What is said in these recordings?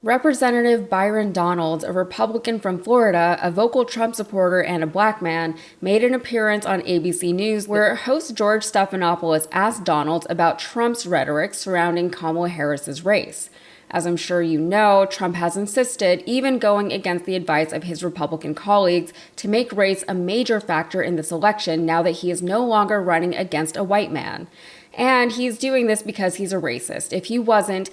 Representative Byron Donalds, a Republican from Florida, a vocal Trump supporter, and a black man, made an appearance on ABC News where host George Stephanopoulos asked Donalds about Trump's rhetoric surrounding Kamala Harris's race. As I'm sure you know, Trump has insisted, even going against the advice of his Republican colleagues, to make race a major factor in this election now that he is no longer running against a white man. And he's doing this because he's a racist. If he wasn't,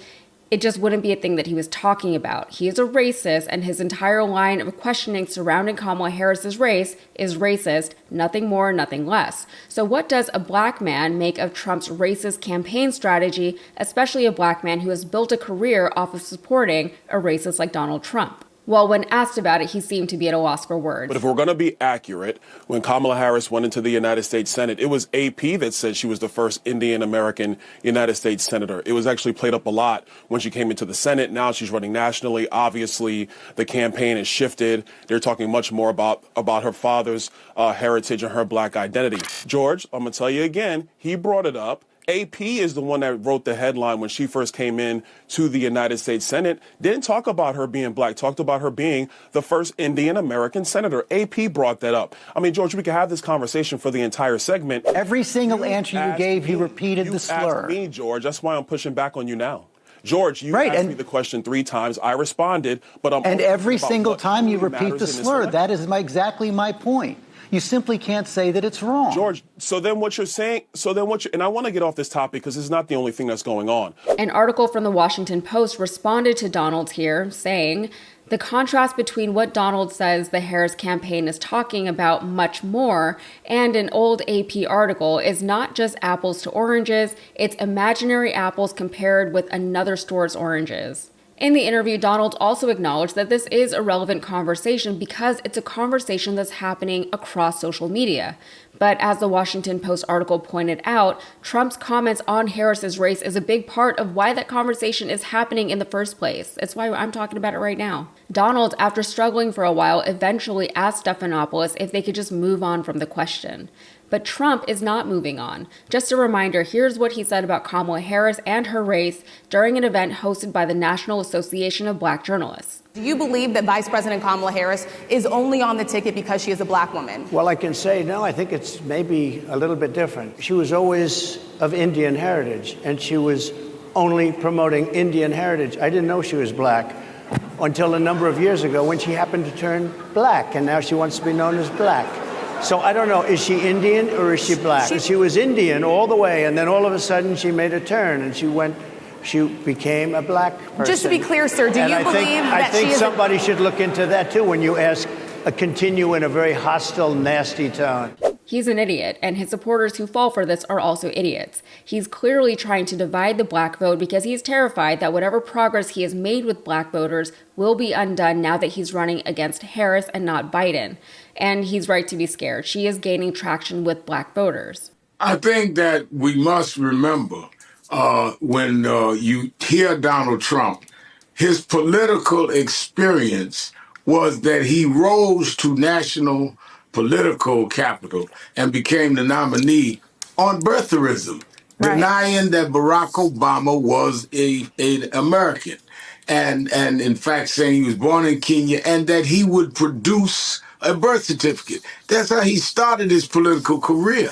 it just wouldn't be a thing that he was talking about. He is a racist, and his entire line of questioning surrounding Kamala Harris's race is racist, nothing more, nothing less. So what does a black man make of Trump's racist campaign strategy, especially a black man who has built a career off of supporting a racist like Donald Trump? Well, when asked about it, he seemed to be at a loss for words. But if we're going to be accurate, when Kamala Harris went into the United States Senate, it was AP that said she was the first Indian American United States senator. It was actually played up a lot when she came into the Senate. Now she's running nationally. Obviously, the campaign has shifted. They're talking much more about her father's heritage and her black identity. George, I'm going to tell you again, he brought it up. AP is the one that wrote the headline when she first came in to the United States Senate. Didn't talk about her being black, talked about her being the first Indian American senator. AP brought that up. I mean, George, we could have this conversation for the entire segment. Every single answer you gave, you repeated the slur. You asked me, George. That's why I'm pushing back on you now. George, you asked me the question 3 times. I responded, but I'm... And every single time you repeat the slur. That is exactly my point. You simply can't say that it's wrong. George, so then what you're saying, and I want to get off this topic because it's not the only thing that's going on. An article from the Washington Post responded to Donalds here, saying, the contrast between what Donald says the Harris campaign is talking about much more and an old AP article is not just apples to oranges, it's imaginary apples compared with another store's oranges. In the interview, Donald also acknowledged that this is a relevant conversation because it's a conversation that's happening across social media. But as the Washington Post article pointed out, Trump's comments on Harris's race is a big part of why that conversation is happening in the first place. It's why I'm talking about it right now. Donald, after struggling for a while, eventually asked Stephanopoulos if they could just move on from the question. But Trump is not moving on. Just a reminder, here's what he said about Kamala Harris and her race during an event hosted by the National Association of Black Journalists. Do you believe that Vice President Kamala Harris is only on the ticket because she is a black woman? Well, I can say no. I think it's maybe a little bit different. She was always of Indian heritage, and she was only promoting Indian heritage. I didn't know she was black until a number of years ago when she happened to turn black, and now she wants to be known as black. So I don't know, is she Indian or is she black? She was Indian all the way, and then all of a sudden she made a turn and she became a black person. Just to be clear, sir, do you believe that she is... I think somebody should look into that too when you continue in a very hostile, nasty tone. He's an idiot, and his supporters who fall for this are also idiots. He's clearly trying to divide the black vote because he's terrified that whatever progress he has made with black voters will be undone now that he's running against Harris and not Biden. And he's right to be scared. She is gaining traction with black voters. I think that we must remember when you hear Donald Trump, his political experience was that he rose to national political capital and became the nominee on birtherism, denying that Barack Obama was an American, and in fact saying he was born in Kenya and that he would produce a birth certificate. That's how he started his political career.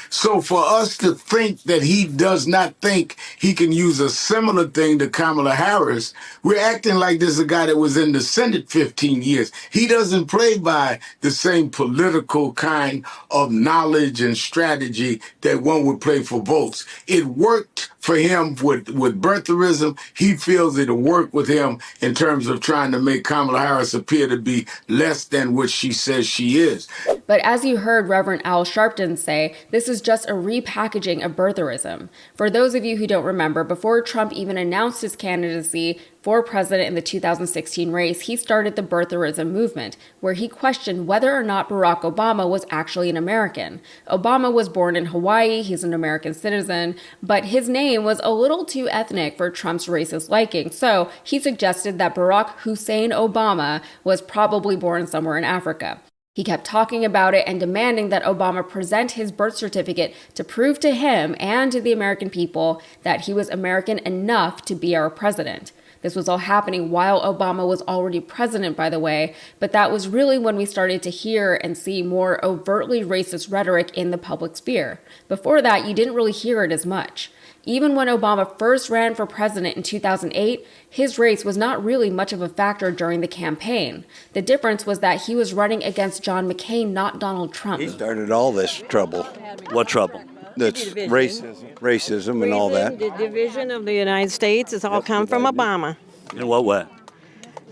So for us to think that he does not think he can use a similar thing to Kamala Harris, we're acting like this is a guy that was in the Senate 15 years. He doesn't play by the same political kind of knowledge and strategy that one would play for votes. It worked for him with birtherism. He feels it'll work with him in terms of trying to make Kamala Harris appear to be less than what she says she is. But as you heard Reverend Al Sharpton say, this is just a repackaging of birtherism. For those of you who don't remember, before Trump even announced his candidacy for president in the 2016 race, he started the birtherism movement, where he questioned whether or not Barack Obama was actually an American. Obama was born in Hawaii, he's an American citizen, but his name was a little too ethnic for Trump's racist liking, so he suggested that Barack Hussein Obama was probably born somewhere in Africa. He kept talking about it and demanding that Obama present his birth certificate to prove to him and to the American people that he was American enough to be our president. This was all happening while Obama was already president, by the way, but that was really when we started to hear and see more overtly racist rhetoric in the public sphere. Before that, you didn't really hear it as much. Even when Obama first ran for president in 2008, his race was not really much of a factor during the campaign. The difference was that he was running against John McCain, not Donald Trump. He started all this trouble. What trouble? That's racism and all that. The division of the United States has all come from Obama. In what way?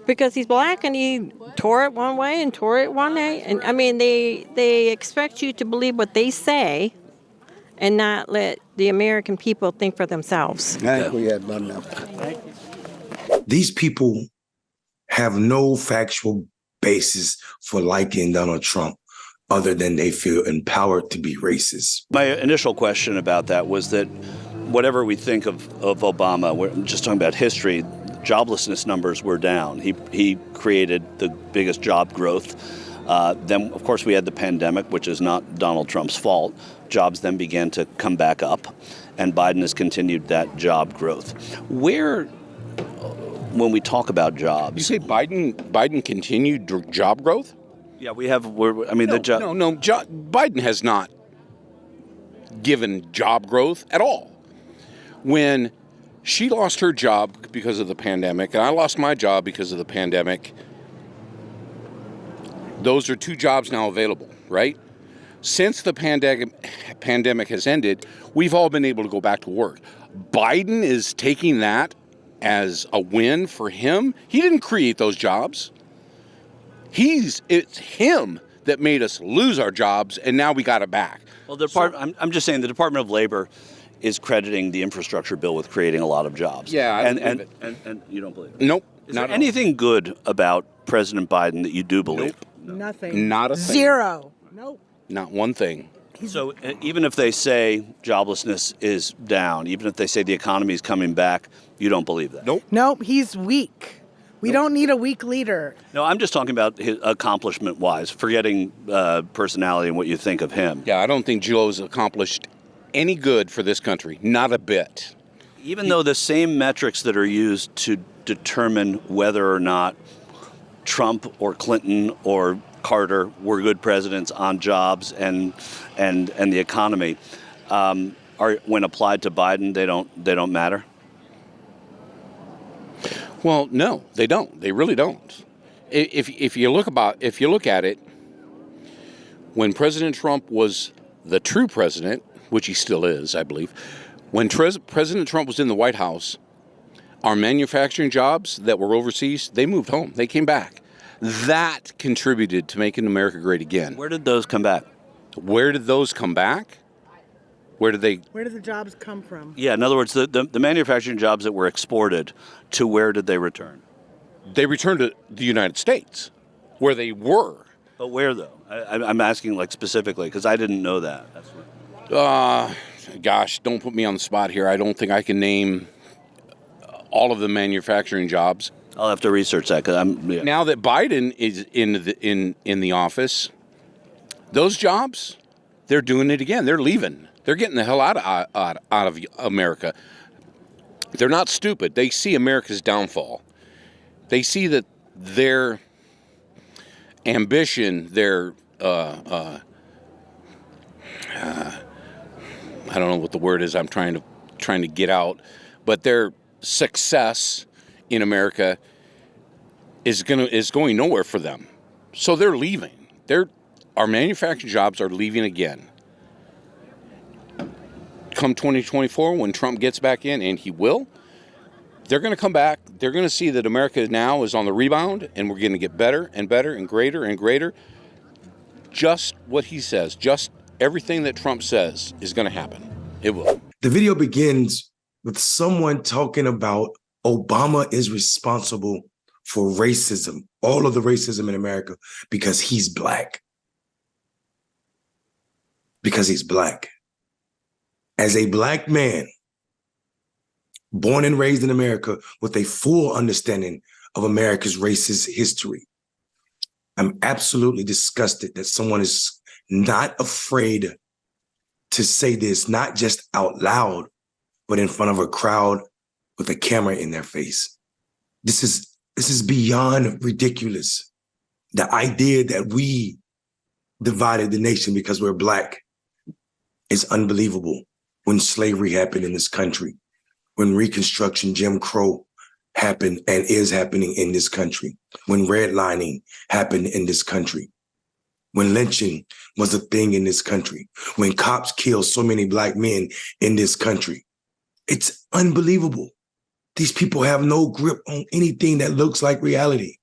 Because he's black and he tore it one way and tore it one way. And I mean, they expect you to believe what they say and not let the American people think for themselves. I think we had about enough. These people have no factual basis for liking Donald Trump other than they feel empowered to be racist. My initial question about that was that whatever we think of Obama, we're just talking about history, joblessness numbers were down. He created the biggest job growth. Then, of course, we had the pandemic, which is not Donald Trump's fault. Jobs then began to come back up, and Biden has continued that job growth. Where, when we talk about jobs... You say Biden continued job growth? Yeah, we have... Biden has not given job growth at all. When she lost her job because of the pandemic, and I lost my job because of the pandemic, those are two jobs now available, right? Since the pandemic has ended, we've all been able to go back to work. Biden is taking that as a win for him. He didn't create those jobs. It's him that made us lose our jobs, and now we got it back. Well, I'm just saying the Department of Labor is crediting the infrastructure bill with creating a lot of jobs. Yeah, and you don't believe it? Nope. Is there anything good about President Biden that you do believe? Nope. Nothing. Not a thing. Zero. Nope. Not one thing. So even if they say joblessness is down, even if they say the economy is coming back, you don't believe that? Nope. Nope. He's weak. We don't need a weak leader. No, I'm just talking about his accomplishment-wise, forgetting personality and what you think of him. Yeah, I don't think Joe's accomplished any good for this country. Not a bit. Even though the same metrics that are used to determine whether or not Trump or Clinton or Carter were good presidents on jobs and the economy, are when applied to Biden, they don't matter. Well, no, they don't. They really don't. If you look at it, when President Trump was the true president, which he still is, I believe, when President Trump was in the White House, our manufacturing jobs that were overseas, they moved home. They came back. That contributed to making America great again. Where did those come back? Where did those come back? Where did the jobs come from? Yeah, in other words, the manufacturing jobs that were exported, to where did they return? They returned to the United States, where they were. But where, though? I'm asking, like, specifically, because I didn't know that. Gosh, don't put me on the spot here. I don't think I can name all of the manufacturing jobs. I'll have to research that. Now that Biden is in the office, those jobs, they're doing it again. They're leaving. They're getting the hell out of America. They're not stupid. They see America's downfall. They see that their ambition, their I don't know what the word is I'm trying to get out, but their success in America is going nowhere for them. So they're leaving. Our manufacturing jobs are leaving again. Come 2024, when Trump gets back in, and he will, they're going to come back. They're going to see that America now is on the rebound, and we're going to get better and better and greater and greater. Just what he says, just everything that Trump says is going to happen. It will. The video begins with someone talking about Obama is responsible for racism, all of the racism in America, because he's black. Because he's black. As a black man, born and raised in America with a full understanding of America's racist history, I'm absolutely disgusted that someone is not afraid to say this, not just out loud, but in front of a crowd with a camera in their face. This is beyond ridiculous. The idea that we divided the nation because we're Black is unbelievable. When slavery happened in this country, when Reconstruction, Jim Crow happened and is happening in this country, when redlining happened in this country, when lynching was a thing in this country, when cops killed so many Black men in this country. It's unbelievable. These people have no grip on anything that looks like reality.